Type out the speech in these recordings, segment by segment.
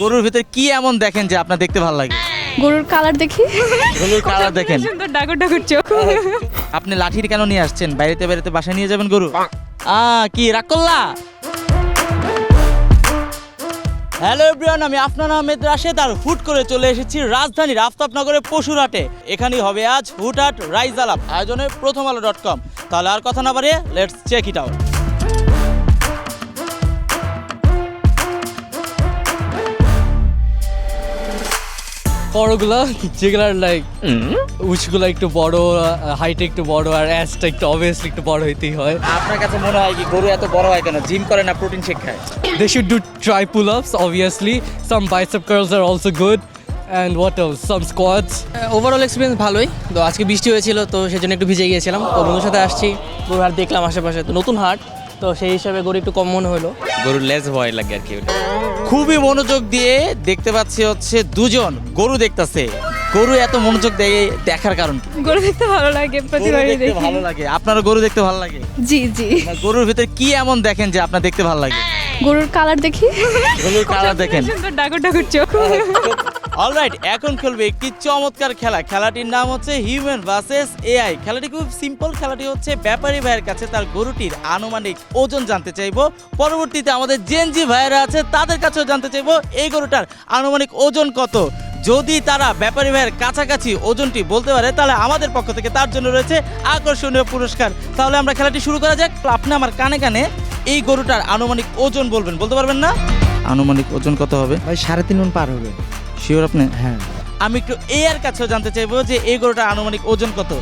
গরুর ভিতরে কি এমন দেখেন যে আপনার দেখতে ভালো লাগে? গরুর কালার দেখি। গরুর কালার দেখেন। সুন্দর ডাগর ডাগর চোখ। আপনি লাঠির কেন নিয়ে আসছেন? বাইরেতে বাইরেতে বাসায় নিয়ে যাবেন গরু? কি রাগ করলা? হ্যালো এভরিওয়ান, আমি আফনান আহমেদ রাশেদ আর হুট করে চলে এসেছি রাজধানীর আফতাবনগরের পশুরহাটে। এখানেই হবে আজ হুটহাট রাইজ আলাপ আয়োজনে প্রথমআলো.com। তাহলে আর কথা না বাড়িয়ে লেটস চেক ইট আউট। বড়গুলা যেগুলো লাইক উঁচগুলো একটু বড়, হাইট একটু বড়, আর অ্যাসটা একটু অবভিয়াসলি একটু বড় হইতেই হয়। আপনার কাছে মনে হয় কি গরু এত বড় হয় কেন? জিম করে না প্রোটিন শেক খায়? They should do try pull-ups, obviously. Some bicep curls are also good. And what else? Some squats. Overall experience ভালোই। তো আজকে বৃষ্টি হয়েছিল, তো সেজন্য একটু ভিজে গিয়েছিলাম। তো বন্ধুর সাথে আসছি, গরুর হাট দেখলাম আশেপাশে, তো নতুন হাট, তো সেই হিসাবে গরু একটু কম মনে হলো। গরুর লেজ ভয় লাগে আর কি। খুবই মনোযোগ দিয়ে দেখতে পাচ্ছি হচ্ছে দুজন গরু দেখতাছে। গরু এত মনোযোগ দেখার কারণ কি? গরু দেখতে ভালো লাগে, গরু প্রতিবারই দেখতে দেখি। ভালো লাগে। আপনারও গরু দেখতে ভালো লাগে? জি জি। গরুর ভিতরে কি এমন দেখেন যে আপনার দেখতে ভালো লাগে? গরুর কালার দেখি। গরুর কালার দেখেন। সুন্দর ডাগর ডাগর চোখ। অলরাইট, এখন খেলবে একটি চমৎকার খেলা। খেলাটির নাম হচ্ছে হিউম্যান ভার্সেস এআই। খেলাটি খুব সিম্পল। খেলাটি হচ্ছে ব্যাপারী ভাইয়ের কাছে তার গরুটির আনুমানিক ওজন জানতে চাইবো। পরবর্তীতে আমাদের জেনজি ভাইয়েরা আছে, তাদের কাছেও জানতে চাইবো এই গরুটার আনুমানিক ওজন কত। যদি তারা ব্যাপারী ভাইয়ের কাছাকাছি ওজনটি বলতে পারে, তাহলে আমাদের পক্ষ থেকে তার জন্য রয়েছে আকর্ষণীয় পুরস্কার। তাহলে আমরা খেলাটি শুরু করা যাক। আপনি আমার কানে কানে এই গরুটার আনুমানিক ওজন বলবেন, বলতে পারবেন না? আনুমানিক ওজন কত হবে? ভাই 3.5 মণ পার হবে। শিওর আপনি? হ্যাঁ। আমি একটু এর কাছেও জানতে চাইবো যে এই গরুটার আনুমানিক ওজন কত।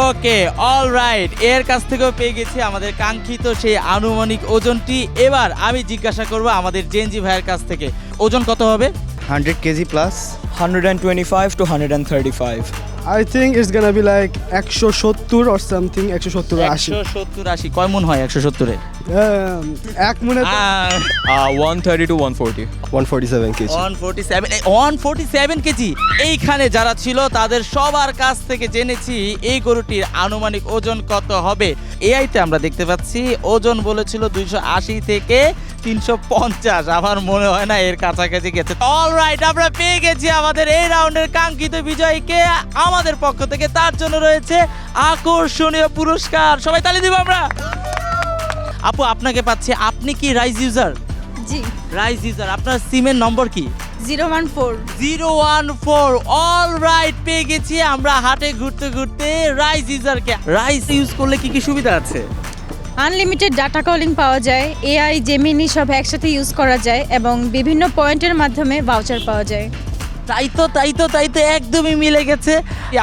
ওকে, অলরাইট, এর কাছ থেকেও পেয়ে গেছি আমাদের কাঙ্ক্ষিত সেই আনুমানিক ওজনটি। এবার আমি জিজ্ঞাসা করব আমাদের জেনজি ভাইয়ের কাছ থেকে, ওজন কত হবে? 100 kg plus. 125 to 135. I think it's gonna be like 170 or something. 170 or 80. 170-80 কয় মণ হয় 170-এ? 1 মণে তো 130 to 140. 147 kg. 147 কেজি। এইখানে যারা ছিল তাদের সবার কাছ থেকে জেনেছি এই গরুটির আনুমানিক ওজন কত হবে। এআইতে আমরা দেখতে পাচ্ছি ওজন বলেছিল 280 থেকে 350। আমার মনে হয় না এর কাছাকাছি গেছে। অলরাইট, আমরা পেয়ে গেছি আমাদের এই রাউন্ডের কাঙ্ক্ষিত বিজয়ীকে। আমাদের পক্ষ থেকে তার জন্য রয়েছে আকর্ষণীয় পুরস্কার। সবাই তালি দিব আমরা। আপু, আপনাকে পাচ্ছি। আপনি কি রাইজ ইউজার? জি। Rise user. আপনার সিমের নম্বর কি? 014। 014। অলরাইট, পেয়ে গেছি আমরা হাটে ঘুরতে ঘুরতে রাইজ ইউজারকে। রাইজ ইউজ করলে কি কি সুবিধা আছে? আনলিমিটেড ডাটা কলিং পাওয়া যায়, এআই, জেমিনি সব একসাথে ইউজ করা যায় এবং বিভিন্ন পয়েন্টের মাধ্যমে ভাউচার পাওয়া যায়। তাই তো একদমই মিলে গেছে।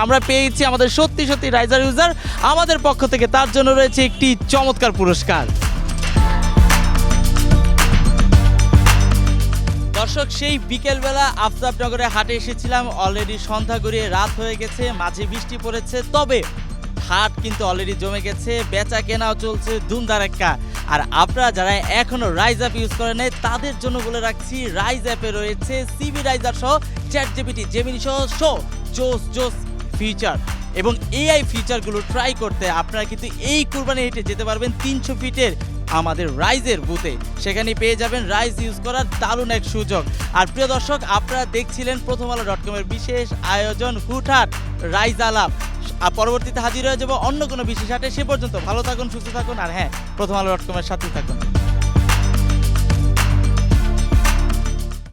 আমরা পেয়েছি আমাদের সত্যি রাইজার ইউজার। আমাদের পক্ষ থেকে তার জন্য রয়েছে একটি চমৎকার পুরস্কার। দর্শক, সেই বিকেলবেলা আফতাবনগরে হাটে এসেছিলাম। অলরেডি সন্ধ্যা গড়িয়ে রাত হয়ে গেছে, মাঝে বৃষ্টি পড়েছে, তবে হাট কিন্তু অলরেডি জমে গেছে, বেচা কেনাও চলছে ধুমধারাক্কা। আর আপনারা যারা এখনো রাইজ অ্যাপ ইউজ করেন নাই তাদের জন্য বলে রাখছি, রাইজ অ্যাপে রয়েছে সিবি রাইজার সহ চ্যাটজিপিটি, জেমিনি সহ জোস ফিচার এবং এআই ফিচারগুলো ট্রাই করতে আপনারা কিন্তু এই কুরবানি হেঁটে যেতে পারবেন 300 ফিটের আমাদের রাইজের বুথে। সেখানে পেয়ে যাবেন রাইজ ইউজ করার দারুণ এক সুযোগ। আর প্রিয় দর্শক, আপনারা দেখছিলেন প্রথমআলো.com-এর বিশেষ আয়োজন হুটহাট রাইজ আলাপ। আর পরবর্তীতে হাজির হয়ে যাবো অন্য কোনো বিশেষ হাটে। সে পর্যন্ত ভালো থাকুন, সুস্থ থাকুন, আর হ্যাঁ, প্রথমআলো.com-এর সাথে থাকুন।